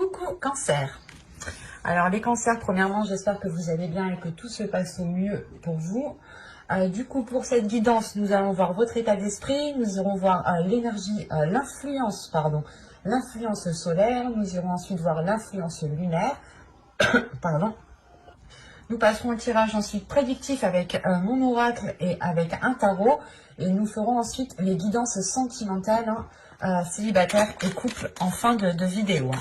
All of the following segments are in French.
Coucou Cancer. Alors les cancers, premièrement, j'espère que vous allez bien et que tout se passe au mieux pour vous. Du coup, pour cette guidance, nous allons voir votre état d'esprit, nous irons voir l'énergie, l'influence solaire, nous irons ensuite voir l'influence lunaire, pardon. Nous passerons au tirage ensuite prédictif avec mon oracle et avec un tarot. Et nous ferons ensuite les guidances sentimentales, célibataires et couples en fin de vidéo.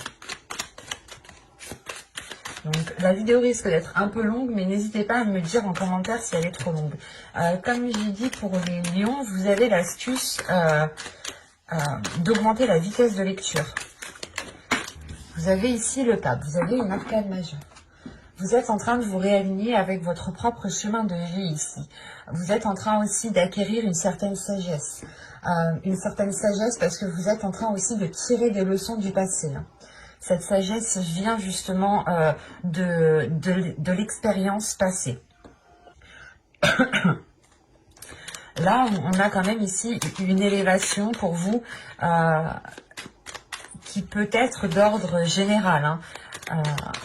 Donc la vidéo risque d'être un peu longue, mais n'hésitez pas à me dire en commentaire si elle est trop longue. Comme j'ai dit pour les lions, vous avez l'astuce d'augmenter la vitesse de lecture. Vous avez ici le pape, vous avez une arcane majeure. Vous êtes en train de vous réaligner avec votre propre chemin de vie ici. Vous êtes en train aussi d'acquérir une certaine sagesse. Parce que vous êtes en train aussi de tirer des leçons du passé. Cette sagesse vient justement de l'expérience passée. Là, on a quand même ici une élévation pour vous qui peut être d'ordre général,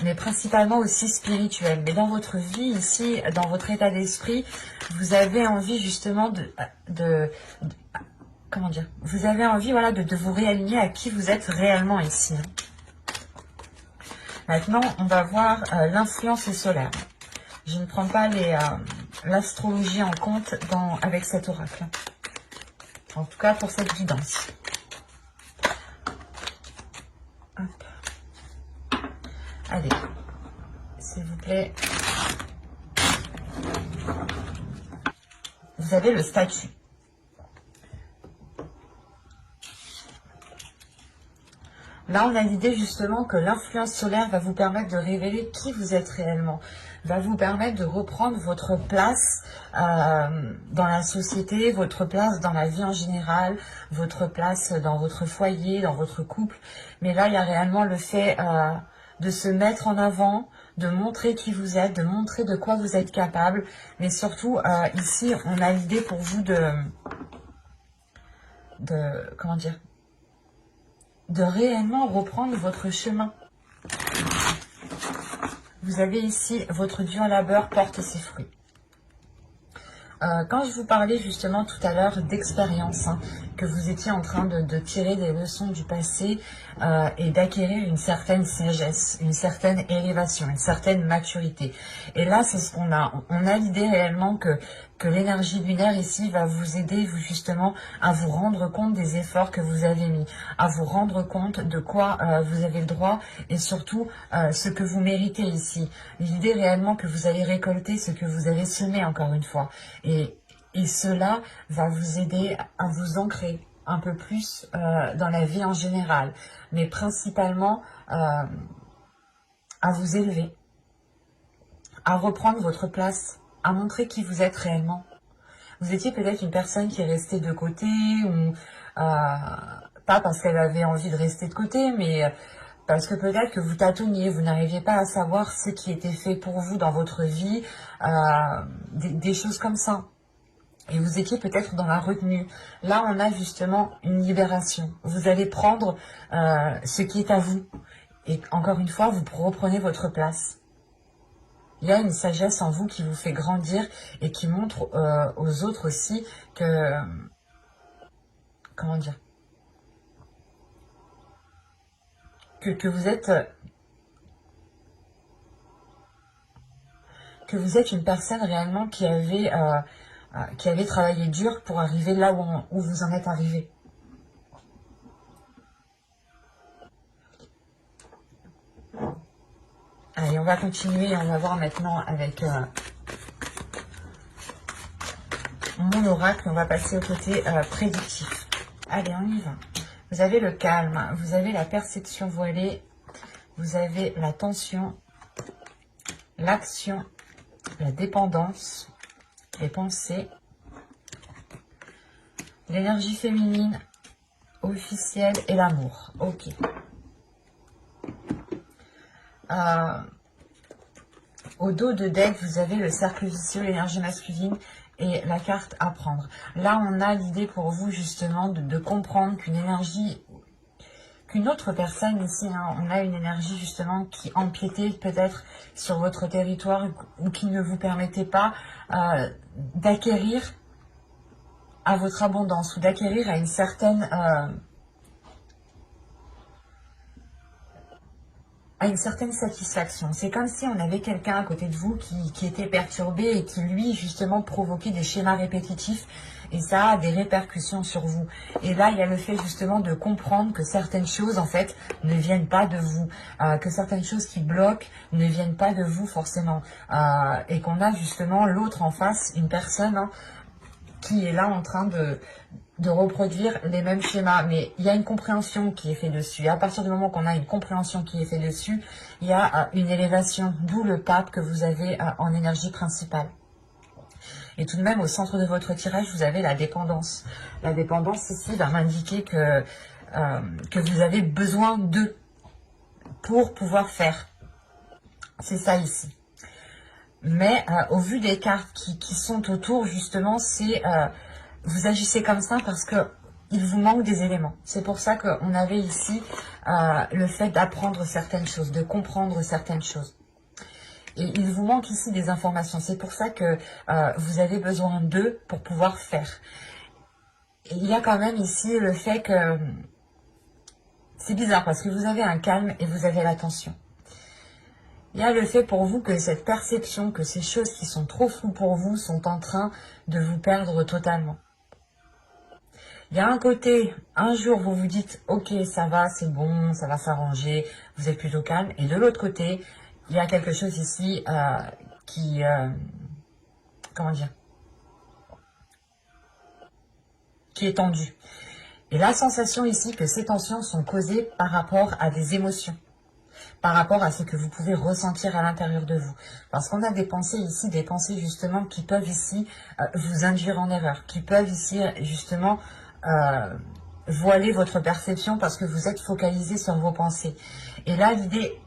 mais principalement aussi spirituel. Mais dans votre vie ici, dans votre état d'esprit, vous avez envie justement comment dire, vous avez envie de vous réaligner à qui vous êtes réellement ici. Maintenant, on va voir l'influence solaire. Je ne prends pas l'astrologie en compte avec cet oracle. En tout cas, pour cette guidance. Hop. Allez, s'il vous plaît. Vous avez le statut. Là, on a l'idée justement que l'influence solaire va vous permettre de révéler qui vous êtes réellement, va vous permettre de reprendre votre place dans la société, votre place dans la vie en général, votre place dans votre foyer, dans votre couple. Mais là, il y a réellement le fait de se mettre en avant, de montrer qui vous êtes, de montrer de quoi vous êtes capable. Mais surtout, ici, on a l'idée pour vous comment dire, de réellement reprendre votre chemin. Vous avez ici votre dur labeur porte ses fruits. Quand je vous parlais justement tout à l'heure d'expérience, que vous étiez en train de tirer des leçons du passé et d'acquérir une certaine sagesse, une certaine élévation, une certaine maturité. Et là, c'est ce qu'on a. On a l'idée réellement que l'énergie lunaire ici va vous aider justement à vous rendre compte des efforts que vous avez mis, à vous rendre compte de quoi vous avez le droit et surtout ce que vous méritez ici. L'idée réellement que vous allez récolter ce que vous avez semé encore une fois. Et cela va vous aider à vous ancrer un peu plus dans la vie en général, mais principalement à vous élever, à reprendre votre place, à montrer qui vous êtes réellement. Vous étiez peut-être une personne qui est restée de côté, ou pas parce qu'elle avait envie de rester de côté, mais parce que peut-être que vous tâtonniez, vous n'arriviez pas à savoir ce qui était fait pour vous dans votre vie, des choses comme ça. Et vous étiez peut-être dans la retenue. Là, on a justement une libération. Vous allez prendre ce qui est à vous. Et encore une fois, vous reprenez votre place. Il y a une sagesse en vous qui vous fait grandir et qui montre aux autres aussi que... Comment dire, que vous êtes une personne réellement qui avait travaillé dur pour arriver là où vous en êtes arrivé. Allez, on va continuer, on va voir maintenant avec mon oracle, on va passer au côté prédictif. Allez, on y va. Vous avez le calme, vous avez la perception voilée, vous avez la tension, l'action, la dépendance, les pensées, l'énergie féminine, officielle et l'amour. Ok. Au dos de deck, vous avez le cercle vicieux, l'énergie masculine et la carte apprendre. Là, on a l'idée pour vous justement de comprendre qu'une énergie qu'une autre personne ici, hein, on a une énergie justement qui empiétait peut-être sur votre territoire ou qui ne vous permettait pas d'acquérir à votre abondance ou d'acquérir à une certaine satisfaction. C'est comme si on avait quelqu'un à côté de vous qui était perturbé et qui, lui, justement, provoquait des schémas répétitifs et ça a des répercussions sur vous. Et là, il y a le fait, justement, de comprendre que certaines choses, en fait, ne viennent pas de vous, que certaines choses qui bloquent ne viennent pas de vous, forcément, et qu'on a, justement, l'autre en face, une personne, hein, qui est là en train de reproduire les mêmes schémas, mais il y a une compréhension qui est faite dessus. Et à partir du moment qu'on a une compréhension qui est faite dessus, il y a une élévation, d'où le pape que vous avez en énergie principale. Et tout de même, au centre de votre tirage, vous avez la dépendance. La dépendance ici va m'indiquer que vous avez besoin d'eux pour pouvoir faire. C'est ça ici. Mais au vu des cartes qui sont autour, justement, c'est vous agissez comme ça parce que il vous manque des éléments. C'est pour ça qu'on avait ici le fait d'apprendre certaines choses, de comprendre certaines choses. Et il vous manque ici des informations. C'est pour ça que vous avez besoin d'eux pour pouvoir faire. Et il y a quand même ici le fait que c'est bizarre parce que vous avez un calme et vous avez l'attention. Il y a le fait pour vous que cette perception, que ces choses qui sont trop floues pour vous sont en train de vous perdre totalement. Il y a un côté, un jour vous vous dites, ok ça va, c'est bon, ça va s'arranger, vous êtes plutôt calme. Et de l'autre côté, il y a quelque chose ici qui, comment dire, qui est tendu. Et la sensation ici que ces tensions sont causées par rapport à des émotions, par rapport à ce que vous pouvez ressentir à l'intérieur de vous. Parce qu'on a des pensées ici, des pensées justement qui peuvent ici vous induire en erreur, qui peuvent ici justement voiler votre perception parce que vous êtes focalisé sur vos pensées. Et là, l'idée,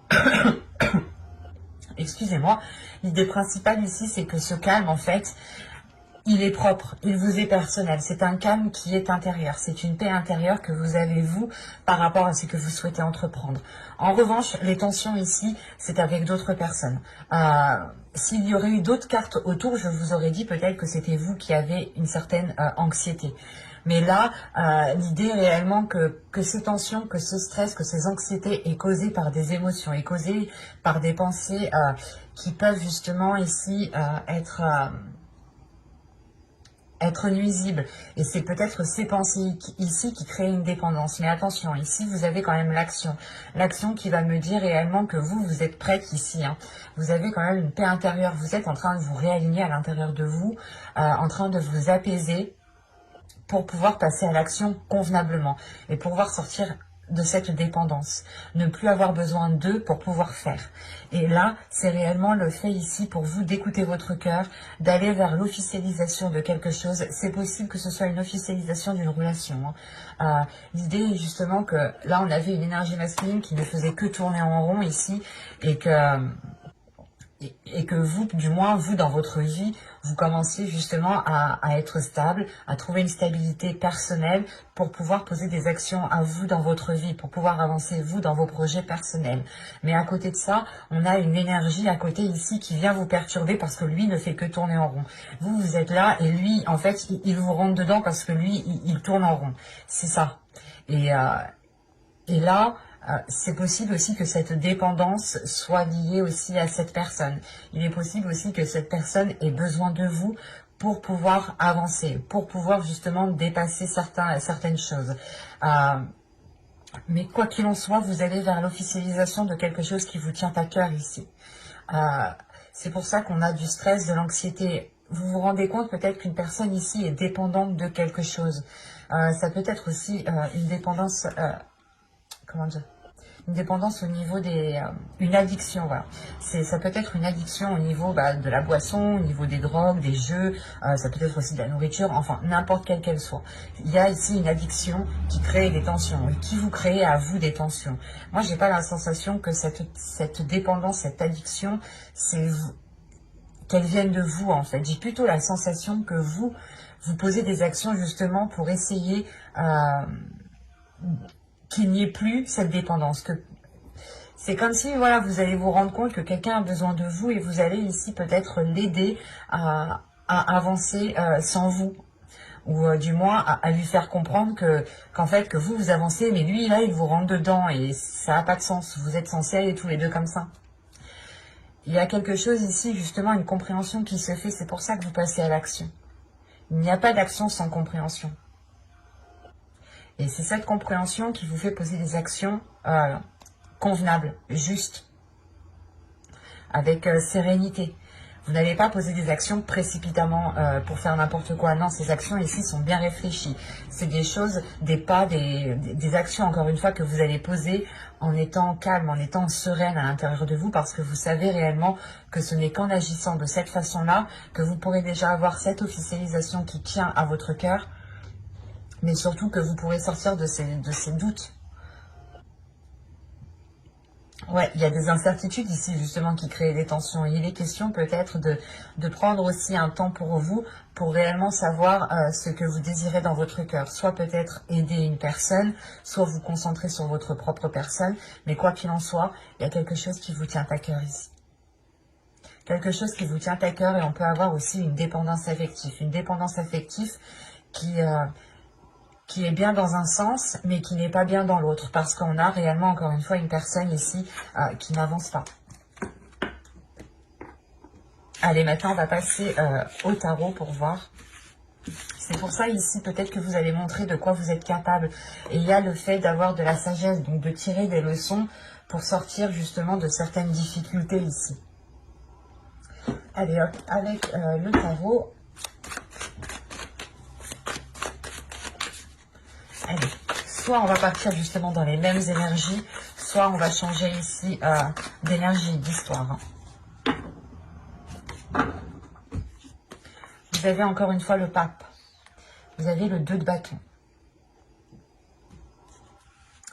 excusez-moi, l'idée principale ici, c'est que ce calme, en fait, il est propre, il vous est personnel. C'est un calme qui est intérieur. C'est une paix intérieure que vous avez, vous, par rapport à ce que vous souhaitez entreprendre. En revanche, les tensions ici, c'est avec d'autres personnes. S'il y aurait eu d'autres cartes autour, je vous aurais dit peut-être que c'était vous qui avez une certaine anxiété. Mais là, l'idée réellement que ces tensions, que ce stress, que ces anxiétés est causé par des émotions, est causé par des pensées qui peuvent justement ici être nuisibles. Et c'est peut-être ces pensées ici qui créent une dépendance. Mais attention, ici vous avez quand même l'action. L'action qui va me dire réellement que vous êtes prête ici. Hein. Vous avez quand même une paix intérieure. Vous êtes en train de vous réaligner à l'intérieur de vous, en train de vous apaiser, pour pouvoir passer à l'action convenablement et pouvoir sortir de cette dépendance, ne plus avoir besoin d'eux pour pouvoir faire. Et là, c'est réellement le fait ici pour vous d'écouter votre cœur, d'aller vers l'officialisation de quelque chose. C'est possible que ce soit une officialisation d'une relation. Hein. L'idée est justement que là, on avait une énergie masculine qui ne faisait que tourner en rond ici et que vous, du moins vous dans votre vie, vous commenciez justement à être stable, à trouver une stabilité personnelle pour pouvoir poser des actions à vous dans votre vie, pour pouvoir avancer vous dans vos projets personnels. Mais à côté de ça, on a une énergie à côté ici qui vient vous perturber parce que lui ne fait que tourner en rond. Vous, vous êtes là et lui, en fait, il vous rentre dedans parce que lui, il tourne en rond. C'est ça. Et là, c'est possible aussi que cette dépendance soit liée aussi à cette personne. Il est possible aussi que cette personne ait besoin de vous pour pouvoir avancer, pour pouvoir justement dépasser certaines choses. Mais quoi qu'il en soit, vous allez vers l'officialisation de quelque chose qui vous tient à cœur ici. C'est pour ça qu'on a du stress, de l'anxiété. Vous vous rendez compte peut-être qu'une personne ici est dépendante de quelque chose. Ça peut être aussi une dépendance... comment dire, une dépendance au niveau une addiction, voilà. Ça peut être une addiction au niveau de la boisson, au niveau des drogues, des jeux, ça peut être aussi de la nourriture, enfin n'importe quelle qu'elle soit. Il y a ici une addiction qui crée des tensions et qui vous crée à vous des tensions. Moi, j'ai pas la sensation que cette dépendance, cette addiction, qu'elle vienne de vous en fait. J'ai plutôt la sensation que vous posez des actions justement pour essayer qu'il n'y ait plus cette dépendance. Que c'est comme si, voilà, vous allez vous rendre compte que quelqu'un a besoin de vous et vous allez ici peut-être l'aider à avancer sans vous. Ou du moins à lui faire comprendre qu'en fait, que vous avancez, mais lui, là, il vous rentre dedans et ça n'a pas de sens. Vous êtes censés aller tous les deux comme ça. Il y a quelque chose ici, justement, une compréhension qui se fait. C'est pour ça que vous passez à l'action. Il n'y a pas d'action sans compréhension. Et c'est cette compréhension qui vous fait poser des actions convenables, justes, avec sérénité. Vous n'allez pas poser des actions précipitamment pour faire n'importe quoi. Non, ces actions ici sont bien réfléchies. C'est des choses, des pas, des actions, encore une fois, que vous allez poser en étant calme, en étant sereine à l'intérieur de vous, parce que vous savez réellement que ce n'est qu'en agissant de cette façon-là que vous pourrez déjà avoir cette officialisation qui tient à votre cœur, mais surtout que vous pourrez sortir de ces doutes. Ouais, il y a des incertitudes ici justement qui créent des tensions. Il est question peut-être de prendre aussi un temps pour vous, pour réellement savoir ce que vous désirez dans votre cœur. Soit peut-être aider une personne, soit vous concentrer sur votre propre personne. Mais quoi qu'il en soit, il y a quelque chose qui vous tient à cœur ici. Quelque chose qui vous tient à cœur, et on peut avoir aussi une dépendance affective. Une dépendance affective qui est bien dans un sens, mais qui n'est pas bien dans l'autre, parce qu'on a réellement, encore une fois, une personne ici qui n'avance pas. Allez, maintenant, on va passer au tarot pour voir. C'est pour ça, ici, peut-être que vous allez montrer de quoi vous êtes capable. Et il y a le fait d'avoir de la sagesse, donc de tirer des leçons pour sortir, justement, de certaines difficultés ici. Allez, hop, avec le tarot... Allez, soit on va partir justement dans les mêmes énergies, soit on va changer ici d'énergie, d'histoire. Vous avez encore une fois le pape. Vous avez le 2 de bâton.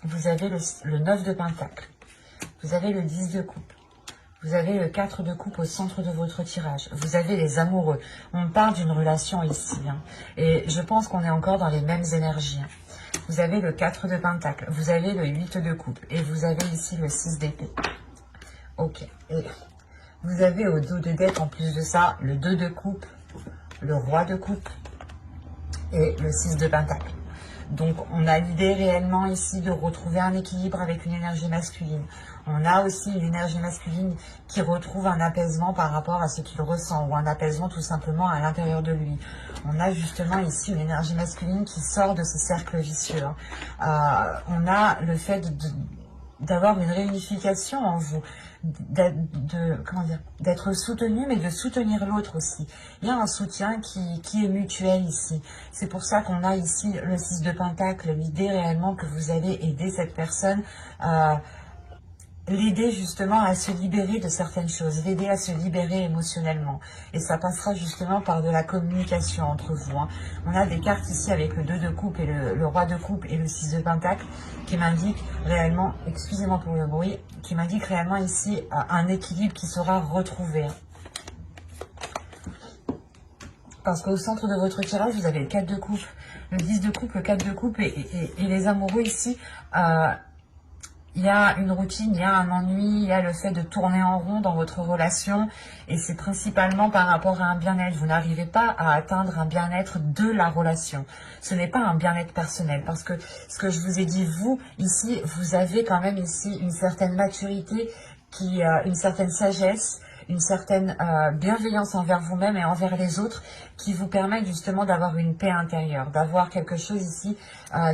Vous avez le 9 de pentacle. Vous avez le 10 de coupe. Vous avez le 4 de coupe au centre de votre tirage. Vous avez les amoureux. On parle d'une relation ici. Et je pense qu'on est encore dans les mêmes énergies. Vous avez le 4 de pentacle, vous avez le 8 de coupe et vous avez ici le 6 d'épée. Ok. Et vous avez au dos de dette, en plus de ça, le 2 de coupe, le roi de coupe et le 6 de pentacle. Donc, on a l'idée réellement ici de retrouver un équilibre avec une énergie masculine. On a aussi une énergie masculine qui retrouve un apaisement par rapport à ce qu'il ressent, ou un apaisement tout simplement à l'intérieur de lui. On a justement ici une énergie masculine qui sort de ce cercle vicieux. On a le fait d'avoir une réunification en vous, d'être soutenu, mais de soutenir l'autre aussi. Il y a un soutien qui est mutuel ici. C'est pour ça qu'on a ici le 6 de pentacle, l'idée réellement que vous allez aider cette personne, l'aider justement à se libérer de certaines choses, l'aider à se libérer émotionnellement. Et ça passera justement par de la communication entre vous. On a des cartes ici avec le 2 de coupe et le roi de coupe et le 6 de pentacle qui m'indiquent réellement, excusez-moi pour le bruit, qui m'indiquent réellement ici un équilibre qui sera retrouvé. Parce qu'au centre de votre tirage, vous avez le 4 de coupe, le 10 de coupe, le 4 de coupe et les amoureux ici... il y a une routine, il y a un ennui, il y a le fait de tourner en rond dans votre relation et c'est principalement par rapport à un bien-être. Vous n'arrivez pas à atteindre un bien-être de la relation. Ce n'est pas un bien-être personnel parce que ce que je vous ai dit, vous, ici, vous avez quand même ici une certaine maturité, une certaine sagesse, une certaine bienveillance envers vous-même et envers les autres qui vous permettent justement d'avoir une paix intérieure, d'avoir quelque chose ici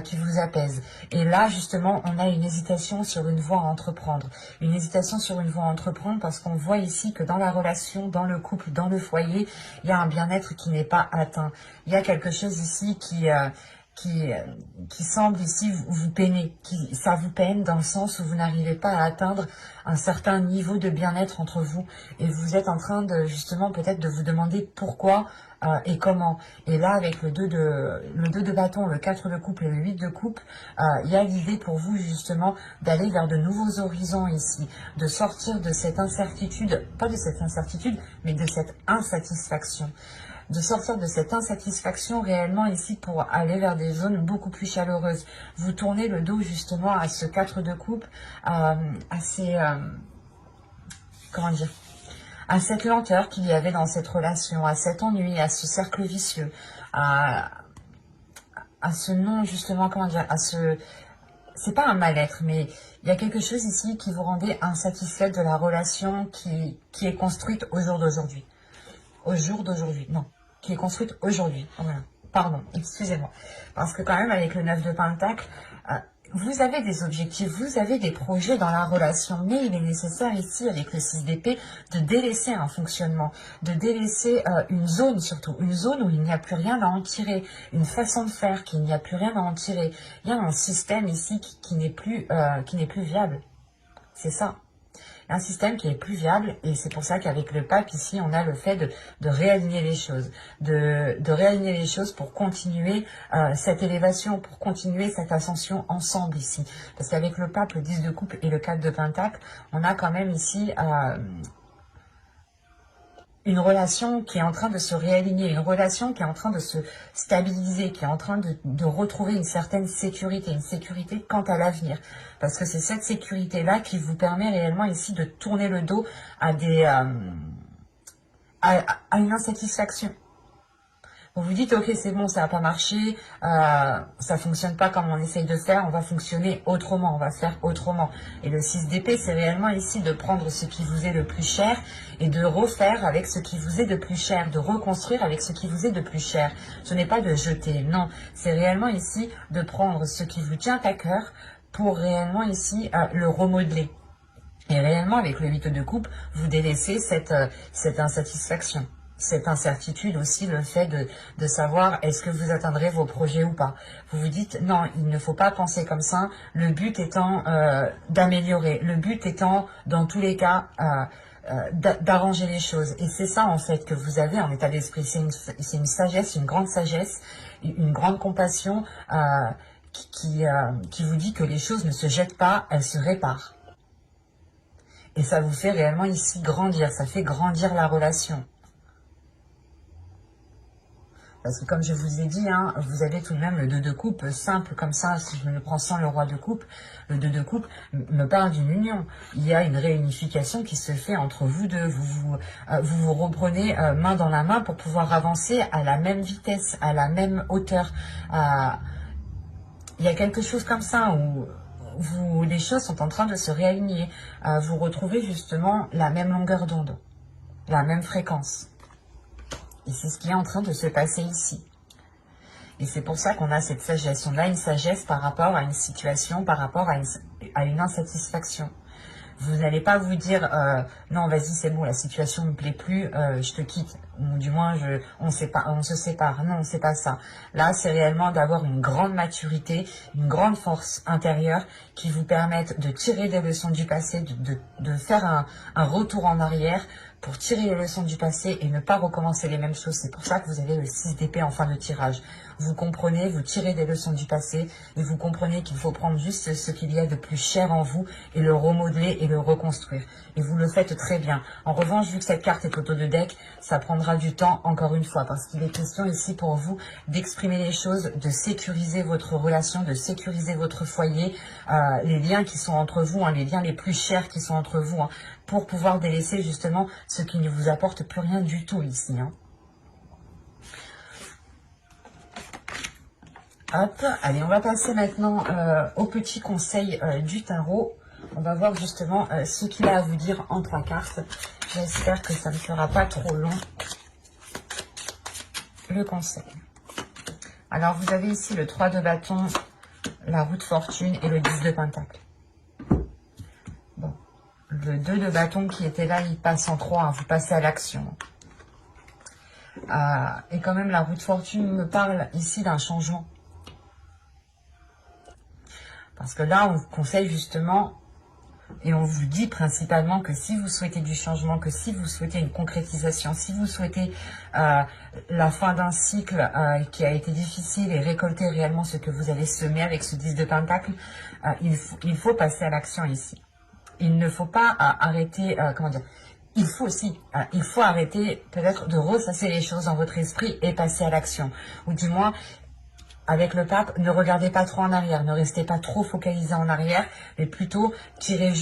qui vous apaise. Et là, justement, on a une hésitation sur une voie à entreprendre. Une hésitation sur une voie à entreprendre parce qu'on voit ici que dans la relation, dans le couple, dans le foyer, il y a un bien-être qui n'est pas atteint. Il y a quelque chose ici qui semble ici vous peiner, ça vous peine dans le sens où vous n'arrivez pas à atteindre un certain niveau de bien-être entre vous et vous êtes en train de justement peut-être de vous demander pourquoi et comment. Et là avec le 2 de bâton, le 4 de coupe et le 8 de coupe, il y a l'idée pour vous justement d'aller vers de nouveaux horizons ici, de sortir de cette incertitude, pas de cette incertitude, mais de cette insatisfaction. de sortir de cette insatisfaction réellement ici pour aller vers des zones beaucoup plus chaleureuses. Vous tournez le dos justement à ce 4 de coupe, à ces... comment dire, à cette lenteur qu'il y avait dans cette relation, à cet ennui, à ce cercle vicieux, à ce non, justement, comment dire, à ce... C'est pas un mal-être, mais il y a quelque chose ici qui vous rendait insatisfaite de la relation qui est construite au jour d'aujourd'hui. Au jour d'aujourd'hui, non, qui est construite aujourd'hui. Voilà. Pardon, excusez-moi. Parce que quand même, avec le 9 de Pentacle, vous avez des objectifs, vous avez des projets dans la relation, mais il est nécessaire ici, avec le 6 d'épée, de délaisser un fonctionnement, de délaisser une zone surtout, une zone où il n'y a plus rien à en tirer, une façon de faire qu'il n'y a plus rien à en tirer. Il y a un système ici qui n'est plus viable. C'est ça. Un système qui est plus viable, et c'est pour ça qu'avec le pape ici on a le fait de réaligner les choses, de réaligner les choses pour continuer cette élévation, pour continuer cette ascension ensemble ici, parce qu'avec le pape, le 10 de coupe et le 4 de pentacle, on a quand même ici une relation qui est en train de se réaligner, une relation qui est en train de se stabiliser, qui est en train de retrouver une certaine sécurité, une sécurité quant à l'avenir. Parce que c'est cette sécurité-là qui vous permet réellement ici de tourner le dos à à une insatisfaction. Vous vous dites, ok, c'est bon, ça n'a pas marché, ça fonctionne pas comme on essaye de faire, on va fonctionner autrement, on va faire autrement. Et le 6 d'épée, c'est réellement ici de prendre ce qui vous est le plus cher et de refaire avec ce qui vous est de plus cher, de reconstruire avec ce qui vous est de plus cher. Ce n'est pas de jeter, non, c'est réellement ici de prendre ce qui vous tient à cœur pour réellement ici le remodeler. Et réellement, avec le 8 de coupe, vous délaissez cette insatisfaction. Cette incertitude aussi, le fait de savoir est-ce que vous atteindrez vos projets ou pas. Vous vous dites non, il ne faut pas penser comme ça, le but étant d'améliorer, le but étant dans tous les cas d'arranger les choses. Et c'est ça en fait que vous avez en état d'esprit, c'est une sagesse, une grande sagesse, une grande compassion qui vous dit que les choses ne se jettent pas, elles se réparent. Et ça vous fait réellement ici grandir, ça fait grandir la relation. Parce que comme je vous ai dit, hein, vous avez tout de même le 2 de coupe, simple comme ça, si je me le prends sans le roi de coupe, le 2 de coupe me parle d'une union. Il y a une réunification qui se fait entre vous deux, vous reprenez main dans la main pour pouvoir avancer à la même vitesse, à la même hauteur. Il y a quelque chose comme ça où les choses sont en train de se réaligner. Vous retrouvez justement la même longueur d'onde, la même fréquence. Et c'est ce qui est en train de se passer ici. Et c'est pour ça qu'on a cette sagesse. On a une sagesse par rapport à une situation, par rapport à une insatisfaction. Vous n'allez pas vous dire non, vas-y, c'est bon, la situation ne me plaît plus, je te quitte. Ou du moins, on se sépare. Non, c'est pas ça. Là, c'est réellement d'avoir une grande maturité, une grande force intérieure qui vous permettent de tirer des leçons du passé, de faire un retour en arrière pour tirer les leçons du passé et ne pas recommencer les mêmes choses. C'est pour ça que vous avez le 6 d'épée en fin de tirage. Vous comprenez, vous tirez des leçons du passé et vous comprenez qu'il faut prendre juste ce qu'il y a de plus cher en vous et le remodeler et le reconstruire. Et vous le faites très bien. En revanche, vu que cette carte est auto de deck, ça prendra du temps encore une fois parce qu'il est question ici pour vous d'exprimer les choses, de sécuriser votre relation, de sécuriser votre foyer, les liens qui sont entre vous, hein, les liens les plus chers qui sont entre vous, hein, pour pouvoir délaisser justement ce qui ne vous apporte plus rien du tout ici. Hein. Hop, allez, on va passer maintenant au petit conseil du tarot. On va voir justement ce qu'il a à vous dire en 3 cartes. J'espère que ça ne fera pas trop long, le conseil. Alors, vous avez ici le 3 de bâton, la roue de fortune et le 10 de pentacle. Bon, le 2 de bâton qui était là, il passe en 3, hein, vous passez à l'action. Et quand même, la roue de fortune me parle ici d'un changement. Parce que là, on vous conseille justement, et on vous dit principalement que si vous souhaitez du changement, que si vous souhaitez une concrétisation, si vous souhaitez la fin d'un cycle qui a été difficile et récolter réellement ce que vous allez semer avec ce 10 de pentacle, il faut passer à l'action ici. Il ne faut pas arrêter, comment dire, il faut arrêter peut-être de ressasser les choses dans votre esprit et passer à l'action. Ou du moins, avec le pape, ne regardez pas trop en arrière, ne restez pas trop focalisé en arrière, mais plutôt prenez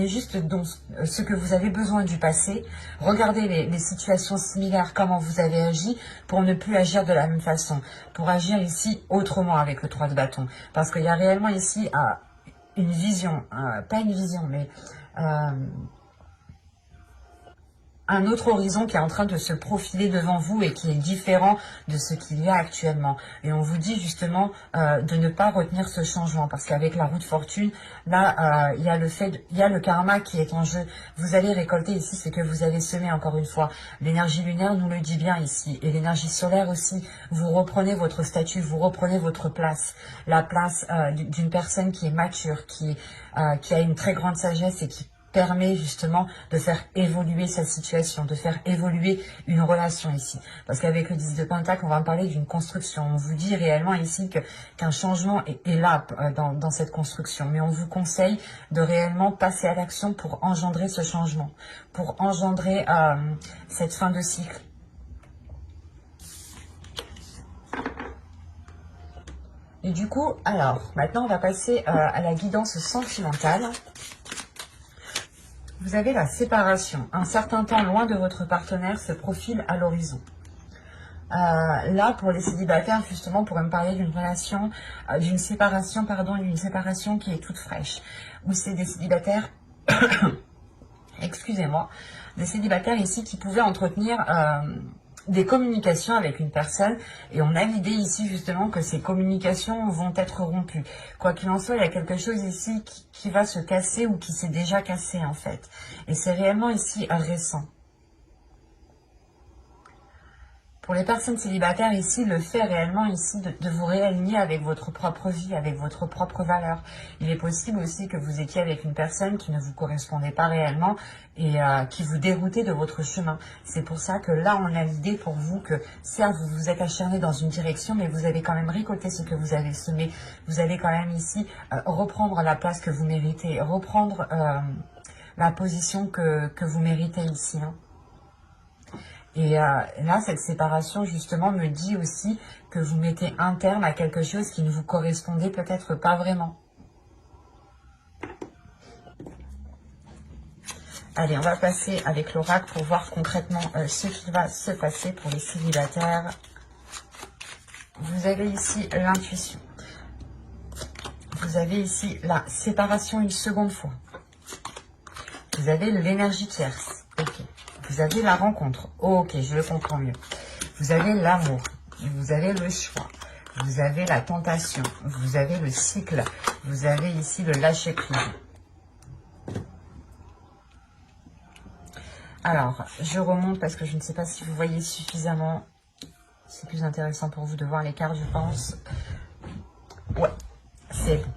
juste donc ce que vous avez besoin du passé, regardez les situations similaires, comment vous avez agi, pour ne plus agir de la même façon, pour agir ici autrement avec le 3 de bâton. Parce qu'il y a réellement ici une vision, pas une vision, mais un autre horizon qui est en train de se profiler devant vous et qui est différent de ce qu'il y a actuellement. Et on vous dit justement de ne pas retenir ce changement, parce qu'avec la roue de fortune, là, il y a le karma qui est en jeu. Vous allez récolter ici ce que vous avez semé, encore une fois. L'énergie lunaire nous le dit bien ici, et l'énergie solaire aussi. Vous reprenez votre statut, vous reprenez votre place, la place d'une personne qui est mature, qui a une très grande sagesse et qui permet justement de faire évoluer sa situation, de faire évoluer une relation ici. Parce qu'avec le 10 de Pentacle, on va parler d'une construction. On vous dit réellement ici qu'un changement est là dans cette construction. Mais on vous conseille de réellement passer à l'action pour engendrer ce changement, pour engendrer cette fin de cycle. Et du coup, alors, maintenant on va passer à la guidance sentimentale. Vous avez la séparation. Un certain temps loin de votre partenaire se profile à l'horizon. Là, pour les célibataires, justement, on pourrait me parler d'une relation, d'une séparation qui est toute fraîche. Ou c'est des célibataires, excusez-moi, des célibataires ici qui pouvaient entretenir des communications avec une personne, et on a l'idée ici justement que ces communications vont être rompues. Quoi qu'il en soit, il y a quelque chose ici qui va se casser ou qui s'est déjà cassé en fait. Et c'est réellement ici récent. Pour les personnes célibataires ici, le fait réellement ici de vous réaligner avec votre propre vie, avec votre propre valeur. Il est possible aussi que vous étiez avec une personne qui ne vous correspondait pas réellement et qui vous déroutait de votre chemin. C'est pour ça que là, on a l'idée pour vous que certes, vous vous êtes acharné dans une direction, mais vous avez quand même récolté ce que vous avez semé. Vous allez quand même ici reprendre la place que vous méritez, reprendre la position que vous méritez ici, hein. Et là, cette séparation, justement, me dit aussi que vous mettez un terme à quelque chose qui ne vous correspondait peut-être pas vraiment. Allez, on va passer avec l'oracle pour voir concrètement ce qui va se passer pour les célibataires. Vous avez ici l'intuition. Vous avez ici la séparation une seconde fois. Vous avez l'énergie tierce. Ok. Vous avez la rencontre. Oh, ok, je le comprends mieux. Vous avez l'amour. Vous avez le choix. Vous avez la tentation. Vous avez le cycle. Vous avez ici le lâcher prise. Alors, je remonte parce que je ne sais pas si vous voyez suffisamment. C'est plus intéressant pour vous de voir les cartes, je pense. Ouais, c'est bon.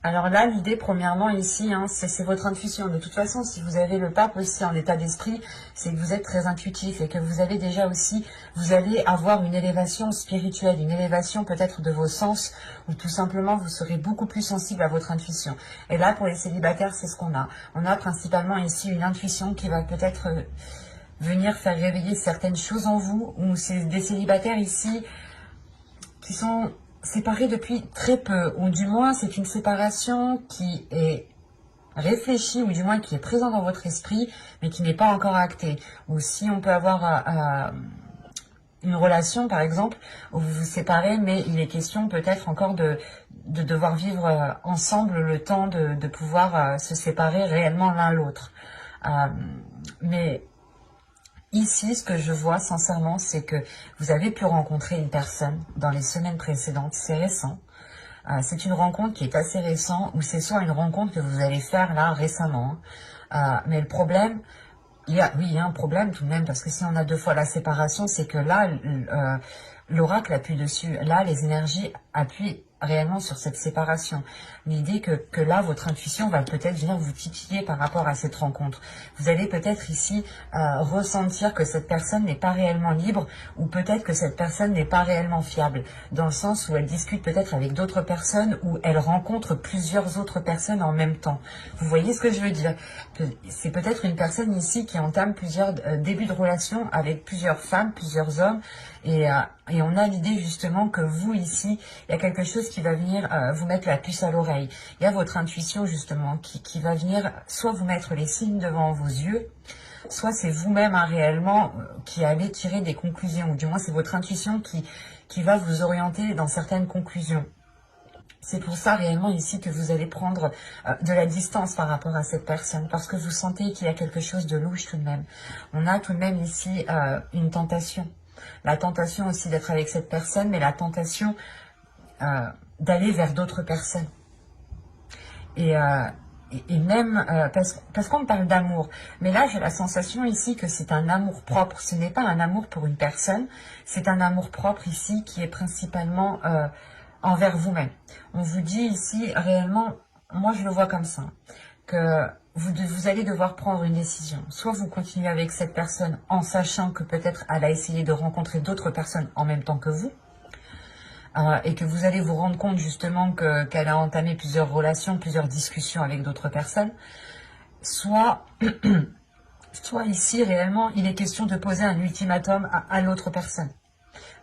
Alors là, l'idée, premièrement, ici, hein, c'est votre intuition. De toute façon, si vous avez le pape aussi en état d'esprit, c'est que vous êtes très intuitif et que vous avez déjà aussi, vous allez avoir une élévation spirituelle, une élévation peut-être de vos sens, ou tout simplement, vous serez beaucoup plus sensible à votre intuition. Et là, pour les célibataires, c'est ce qu'on a. On a principalement ici une intuition qui va peut-être venir faire réveiller certaines choses en vous, ou c'est des célibataires ici qui sont séparés depuis très peu, ou du moins c'est une séparation qui est réfléchie, ou du moins qui est présente dans votre esprit, mais qui n'est pas encore actée. Ou si on peut avoir une relation, par exemple, où vous vous séparez, mais il est question peut-être encore de devoir vivre ensemble le temps de pouvoir se séparer réellement l'un l'autre. Mais ici, ce que je vois sincèrement, c'est que vous avez pu rencontrer une personne dans les semaines précédentes, c'est récent. C'est une rencontre qui est assez récente, ou c'est soit une rencontre que vous allez faire là récemment. Mais le problème, il y a un problème tout de même, parce que si on a 2 fois la séparation, c'est que là, l'oracle appuie dessus. Là, les énergies appuient réellement sur cette séparation. L'idée que là, votre intuition va peut-être venir vous titiller par rapport à cette rencontre. Vous allez peut-être ici ressentir que cette personne n'est pas réellement libre, ou peut-être que cette personne n'est pas réellement fiable, dans le sens où elle discute peut-être avec d'autres personnes, ou elle rencontre plusieurs autres personnes en même temps. Vous voyez ce que je veux dire? C'est peut-être une personne ici qui entame plusieurs débuts de relation avec plusieurs femmes, plusieurs hommes, et on a l'idée justement que vous ici, il y a quelque chose qui va venir vous mettre la puce à l'oreille. Il y a votre intuition justement qui va venir soit vous mettre les signes devant vos yeux, soit c'est vous-même réellement qui allez tirer des conclusions, ou du moins c'est votre intuition qui va vous orienter dans certaines conclusions. C'est pour ça réellement ici que vous allez prendre de la distance par rapport à cette personne, parce que vous sentez qu'il y a quelque chose de louche tout de même. On a tout de même ici une tentation. La tentation aussi d'être avec cette personne, mais la tentation d'aller vers d'autres personnes. Et même, parce qu'on me parle d'amour, mais là j'ai la sensation ici que c'est un amour propre. Ce n'est pas un amour pour une personne, c'est un amour propre ici qui est principalement envers vous-même. On vous dit ici réellement, moi je le vois comme ça, que vous allez devoir prendre une décision. Soit vous continuez avec cette personne en sachant que peut-être elle a essayé de rencontrer d'autres personnes en même temps que vous, et que vous allez vous rendre compte justement qu'elle a entamé plusieurs relations, plusieurs discussions avec d'autres personnes, soit ici réellement il est question de poser un ultimatum à l'autre personne.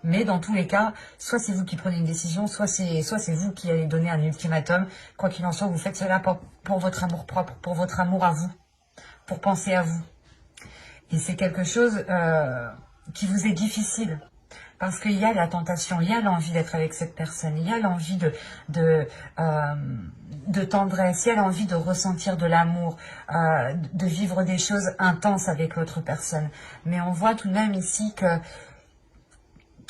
Mais dans tous les cas, soit c'est vous qui prenez une décision, soit c'est vous qui allez donner un ultimatum. Quoi qu'il en soit, vous faites cela pour votre amour propre, pour votre amour à vous, pour penser à vous. Et c'est quelque chose qui vous est difficile. Parce qu'il y a la tentation, il y a l'envie d'être avec cette personne, il y a l'envie de tendresse, il y a l'envie de ressentir de l'amour, de vivre des choses intenses avec l'autre personne. Mais on voit tout de même ici qu'il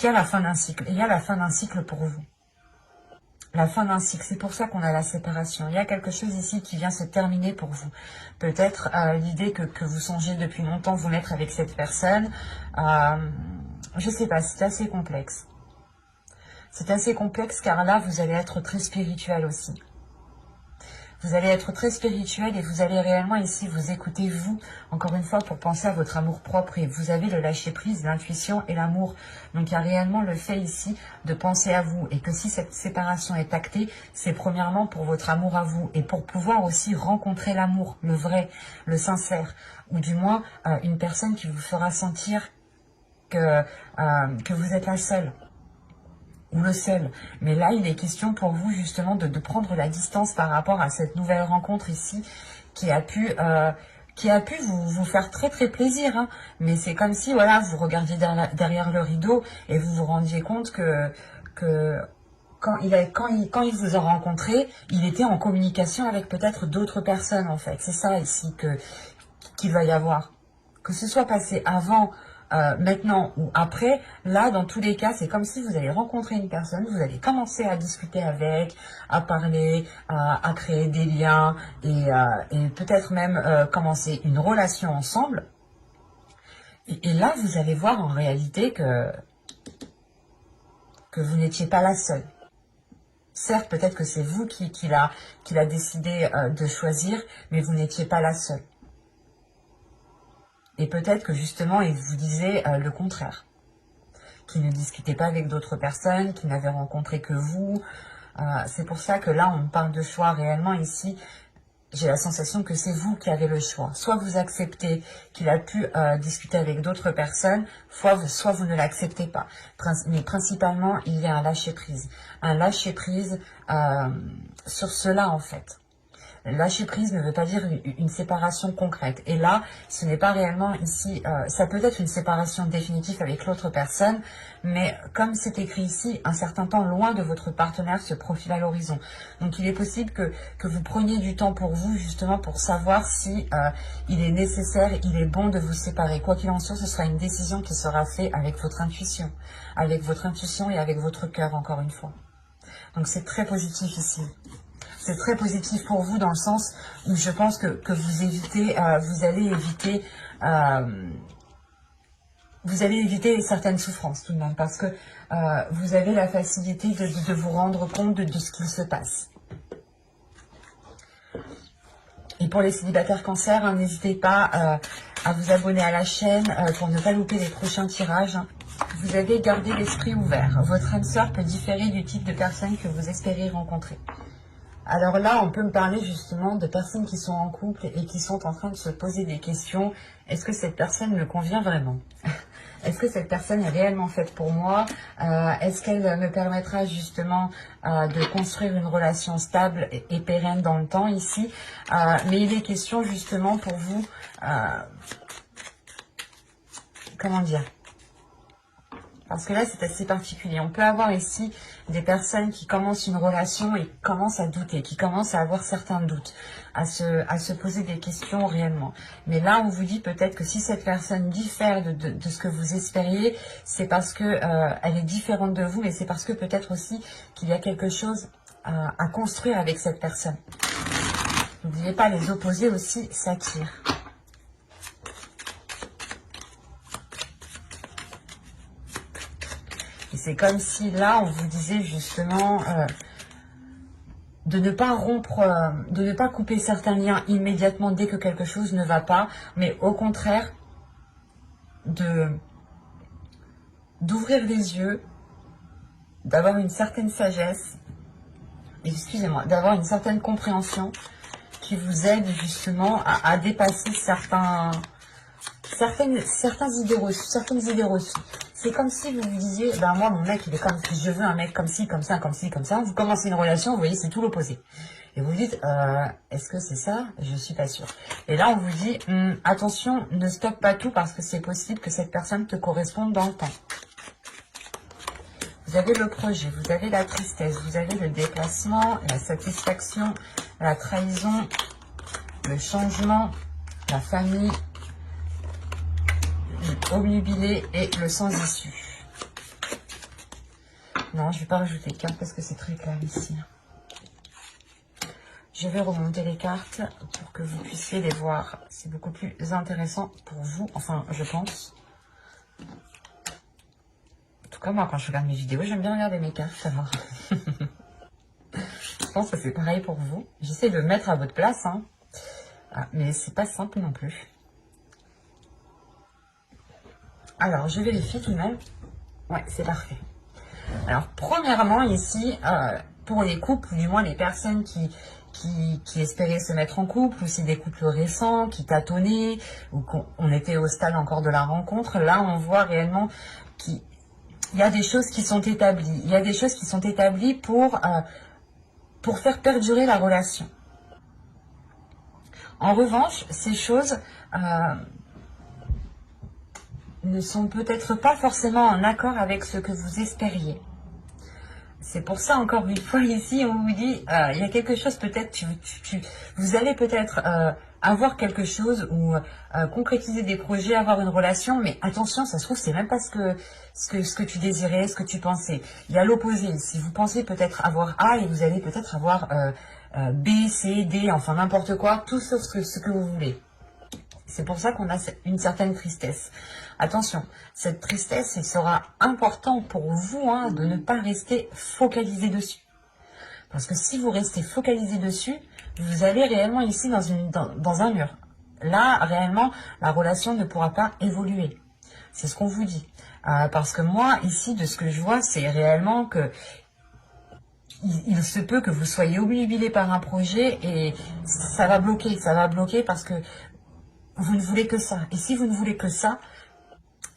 y a la fin d'un cycle. Il y a la fin d'un cycle pour vous. La fin d'un cycle, c'est pour ça qu'on a la séparation. Il y a quelque chose ici qui vient se terminer pour vous. Peut-être l'idée que vous songez depuis longtemps vous mettre avec cette personne. Je sais pas, c'est assez complexe. C'est assez complexe car là, vous allez être très spirituel aussi. Vous allez être très spirituel et vous allez réellement ici vous écouter vous, encore une fois, pour penser à votre amour propre. Et vous avez le lâcher-prise, l'intuition et l'amour. Donc il y a réellement le fait ici de penser à vous. Et que si cette séparation est actée, c'est premièrement pour votre amour à vous. Et pour pouvoir aussi rencontrer l'amour, le vrai, le sincère. Ou du moins, une personne qui vous fera sentir que vous êtes la seule. Ou le seul. Mais là, il est question pour vous justement de prendre la distance par rapport à cette nouvelle rencontre ici qui a pu vous faire très très plaisir. Hein. Mais c'est comme si voilà, vous regardiez derrière le rideau et vous vous rendiez compte que quand il vous a rencontré, il était en communication avec peut-être d'autres personnes en fait. C'est ça ici qu'il va y avoir. Que ce soit passé avant, maintenant ou après, là, dans tous les cas, c'est comme si vous allez rencontrer une personne, vous allez commencer à discuter avec, à parler, à créer des liens et peut-être même commencer une relation ensemble. Et là, vous allez voir en réalité que vous n'étiez pas la seule. Certes, peut-être que c'est vous qui l'a décidé de choisir, mais vous n'étiez pas la seule. Et peut-être que justement, il vous disait le contraire. Qu'il ne discutait pas avec d'autres personnes, qu'il n'avait rencontré que vous. C'est pour ça que là, on parle de choix réellement ici. J'ai la sensation que c'est vous qui avez le choix. Soit vous acceptez qu'il a pu discuter avec d'autres personnes, soit vous ne l'acceptez pas. Mais principalement, il y a un lâcher-prise. Un lâcher-prise sur cela, en fait. Lâcher prise ne veut pas dire une séparation concrète. Et là, ce n'est pas réellement ici, ça peut être une séparation définitive avec l'autre personne, mais comme c'est écrit ici, un certain temps loin de votre partenaire se profile à l'horizon. Donc il est possible que vous preniez du temps pour vous, justement pour savoir si il est nécessaire, il est bon de vous séparer. Quoi qu'il en soit, ce sera une décision qui sera faite avec votre intuition et avec votre cœur, encore une fois. Donc c'est très positif ici. C'est très positif pour vous dans le sens où je pense que vous allez éviter vous allez éviter certaines souffrances tout de même, parce que vous avez la facilité de vous rendre compte de ce qu'il se passe. Et pour les célibataires cancer, hein, n'hésitez pas à vous abonner à la chaîne pour ne pas louper les prochains tirages. Vous avez gardé l'esprit ouvert. Votre âme sœur peut différer du type de personne que vous espérez rencontrer. Alors là, on peut me parler justement de personnes qui sont en couple et qui sont en train de se poser des questions. Est-ce que cette personne me convient vraiment? Est-ce que cette personne est réellement faite pour moi? Est-ce qu'elle me permettra justement de construire une relation stable et pérenne dans le temps ici? Mais il est question justement pour vous, comment dire? Parce que là, c'est assez particulier. On peut avoir ici des personnes qui commencent une relation et commencent à douter, qui commencent à avoir certains doutes, à se poser des questions réellement. Mais là, on vous dit peut-être que si cette personne diffère de ce que vous espériez, c'est parce que elle est différente de vous, mais c'est parce que peut-être aussi qu'il y a quelque chose à construire avec cette personne. N'oubliez pas, les opposés aussi s'attirent. Et c'est comme si là, on vous disait justement de ne pas rompre, de ne pas couper certains liens immédiatement dès que quelque chose ne va pas, mais au contraire, d'ouvrir les yeux, d'avoir une certaine sagesse, excusez-moi, d'avoir une certaine compréhension qui vous aide justement à dépasser certaines idées reçues. C'est comme si vous vous disiez, ben moi mon mec il est comme, je veux un mec comme ci, comme ça, comme ci, comme ça. Vous commencez une relation, vous voyez, c'est tout l'opposé. Et vous vous dites, est-ce que c'est ça? Je suis pas sûre. Et là on vous dit, attention, ne stoppe pas tout parce que c'est possible que cette personne te corresponde dans le temps. Vous avez le projet, vous avez la tristesse, vous avez le déplacement, la satisfaction, la trahison, le changement, la famille, obnubilé et le sans issue. Non, je ne vais pas rajouter de cartes parce que c'est très clair ici. Je vais remonter les cartes pour que vous puissiez les voir. C'est beaucoup plus intéressant pour vous, enfin je pense. En tout cas moi quand je regarde mes vidéos, j'aime bien regarder mes cartes, savoir. Je pense que c'est pareil pour vous. J'essaie de me mettre à votre place, hein. Mais c'est pas simple non plus. Alors, je vérifie tout de même. Ouais, c'est parfait. Alors, premièrement, ici, pour les couples, ou du moins les personnes qui espéraient se mettre en couple, ou c'est des couples récents, qui tâtonnaient, ou qu'on était au stade encore de la rencontre, là, on voit réellement qu'il y a des choses qui sont établies. Il y a des choses qui sont établies pour faire perdurer la relation. En revanche, ces choses ne sont peut-être pas forcément en accord avec ce que vous espériez. C'est pour ça, encore une fois, ici, on vous dit, il y a quelque chose, peut-être, vous allez peut-être avoir quelque chose ou concrétiser des projets, avoir une relation, mais attention, ça se trouve, c'est même pas ce que tu désirais, ce que tu pensais. Il y a l'opposé. Si vous pensez peut-être avoir A et vous allez peut-être avoir B, C, D, enfin n'importe quoi, tout sauf ce que vous voulez. C'est pour ça qu'on a une certaine tristesse. Attention, cette tristesse, il sera important pour vous de ne pas rester focalisé dessus. Parce que si vous restez focalisé dessus, vous allez réellement ici dans un mur. Là, réellement, la relation ne pourra pas évoluer. C'est ce qu'on vous dit. Parce que moi, ici, de ce que je vois, c'est réellement que il se peut que vous soyez obnubilé par un projet et ça va bloquer parce que vous ne voulez que ça. Et si vous ne voulez que ça,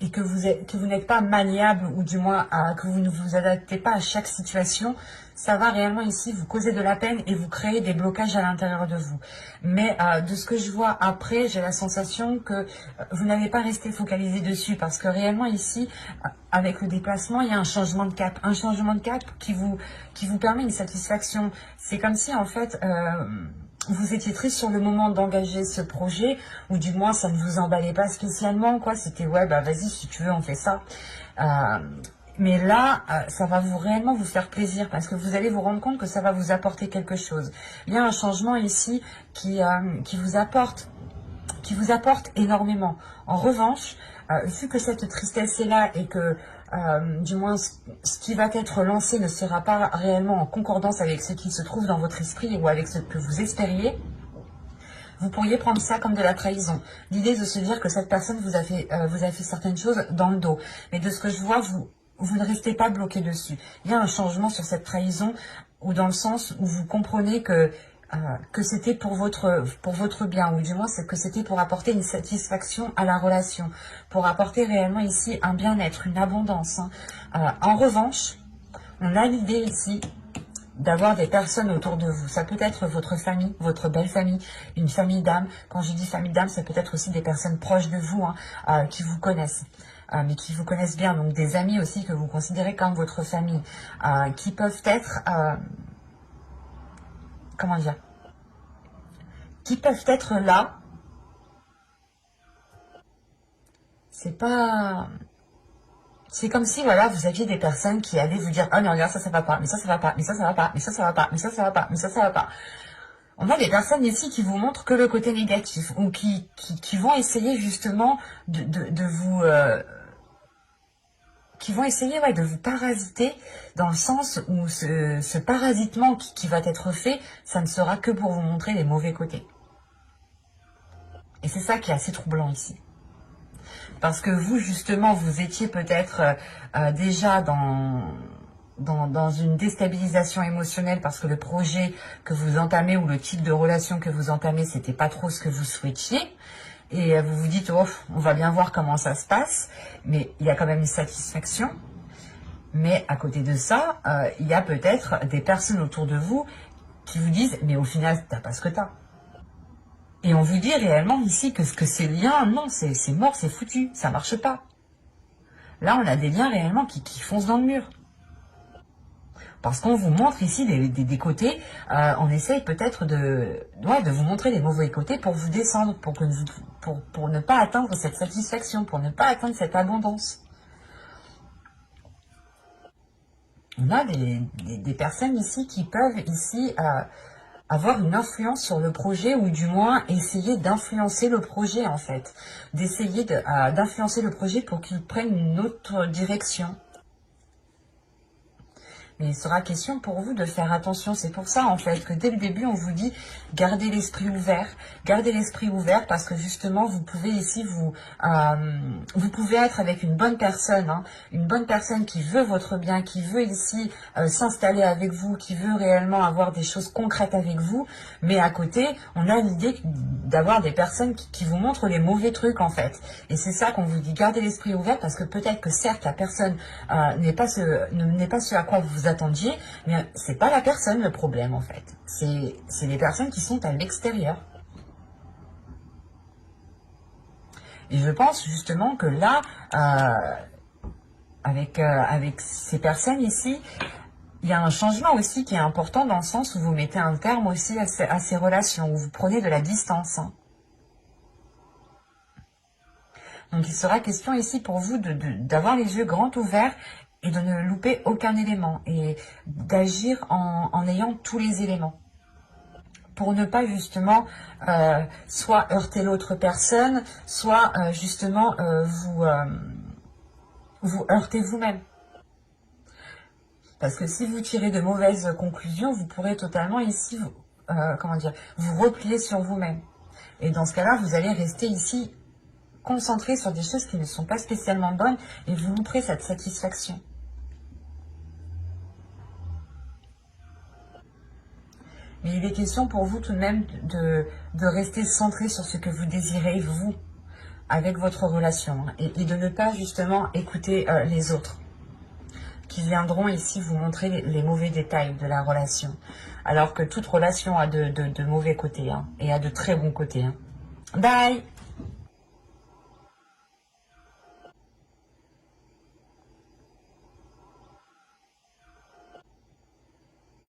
et que vous n'êtes pas maniable, ou du moins que vous ne vous adaptez pas à chaque situation, ça va réellement ici vous causer de la peine et vous créer des blocages à l'intérieur de vous. Mais de ce que je vois après, j'ai la sensation que vous n'avez pas resté focalisé dessus, parce que réellement ici, avec le déplacement, il y a un changement de cap. Un changement de cap qui vous permet une satisfaction. C'est comme si en fait vous étiez triste sur le moment d'engager ce projet, ou du moins ça ne vous emballait pas spécialement, quoi. C'était ouais, bah vas-y, si tu veux, on fait ça. Mais là, ça va réellement vous faire plaisir, parce que vous allez vous rendre compte que ça va vous apporter quelque chose. Il y a un changement ici qui vous apporte qui vous apporte énormément. En revanche, vu que cette tristesse est là et que du moins ce qui va être lancé ne sera pas réellement en concordance avec ce qui se trouve dans votre esprit ou avec ce que vous espériez, vous pourriez prendre ça comme de la trahison. L'idée de se dire que cette personne vous a fait certaines choses dans le dos. Mais de ce que je vois, vous ne restez pas bloqué dessus. Il y a un changement sur cette trahison, ou dans le sens où vous comprenez que c'était pour votre bien, ou du moins que c'était pour apporter une satisfaction à la relation, pour apporter réellement ici un bien-être, une abondance. En revanche, on a l'idée ici d'avoir des personnes autour de vous. Ça peut être votre famille, votre belle famille, une famille d'âme. Quand je dis famille d'âme, ça peut être aussi des personnes proches de vous, qui vous connaissent. Mais qui vous connaissent bien, donc des amis aussi que vous considérez comme votre famille, qui peuvent être, comment dire, qui peuvent être là. C'est comme si, voilà, vous aviez des personnes qui allaient vous dire, oh non, regarde, ça va pas, mais ça va pas, mais ça va pas, mais ça va pas, mais ça va pas, mais ça va pas. On a des personnes ici qui vous montrent que le côté négatif, ou qui vont essayer justement de vous... qui vont essayer de vous parasiter, dans le sens où ce parasitement qui va être fait, ça ne sera que pour vous montrer les mauvais côtés. Et c'est ça qui est assez troublant ici. Parce que vous, justement, vous étiez peut-être déjà dans une déstabilisation émotionnelle, parce que le projet que vous entamez ou le type de relation que vous entamez, c'était pas trop ce que vous souhaitiez. Et vous vous dites, oh, on va bien voir comment ça se passe, mais il y a quand même une satisfaction. Mais à côté de ça, il y a peut-être des personnes autour de vous qui vous disent, mais au final, t'as pas ce que t'as. Et on vous dit réellement ici que ces liens, non, c'est mort, c'est foutu, ça marche pas. Là, on a des liens réellement qui foncent dans le mur. Parce qu'on vous montre ici des côtés, on essaye peut-être de vous montrer les mauvais côtés pour vous descendre, pour ne pas atteindre cette satisfaction, pour ne pas atteindre cette abondance. On a des personnes ici qui peuvent ici avoir une influence sur le projet, ou du moins essayer d'influencer le projet en fait. D'essayer d'influencer le projet pour qu'il prenne une autre direction. Mais il sera question pour vous de faire attention. C'est pour ça, en fait, que dès le début, on vous dit gardez l'esprit ouvert. Gardez l'esprit ouvert parce que justement, vous pouvez ici, vous pouvez être avec une bonne personne, une bonne personne qui veut votre bien, qui veut ici s'installer avec vous, qui veut réellement avoir des choses concrètes avec vous. Mais à côté, on a l'idée d'avoir des personnes qui vous montrent les mauvais trucs, en fait. Et c'est ça qu'on vous dit, gardez l'esprit ouvert parce que peut-être que certes, la personne n'est pas ce à quoi vous attendiez, mais c'est pas la personne le problème en fait. C'est les personnes qui sont à l'extérieur. Et je pense justement que là, avec ces personnes ici, il y a un changement aussi qui est important dans le sens où vous mettez un terme aussi à ces relations, où vous prenez de la distance. Donc il sera question ici pour vous d'avoir les yeux grands ouverts et de ne louper aucun élément et d'agir en ayant tous les éléments. Pour ne pas justement soit heurter l'autre personne, soit justement vous heurter vous-même. Parce que si vous tirez de mauvaises conclusions, vous pourrez totalement ici, vous replier sur vous-même. Et dans ce cas-là, vous allez rester ici concentré sur des choses qui ne sont pas spécialement bonnes et vous louperez cette satisfaction. Mais il est question pour vous tout de même de rester centré sur ce que vous désirez, vous, avec votre relation. Et de ne pas justement écouter les autres, qui viendront ici vous montrer les mauvais détails de la relation. Alors que toute relation a de mauvais côtés, et a de très bons côtés. Bye!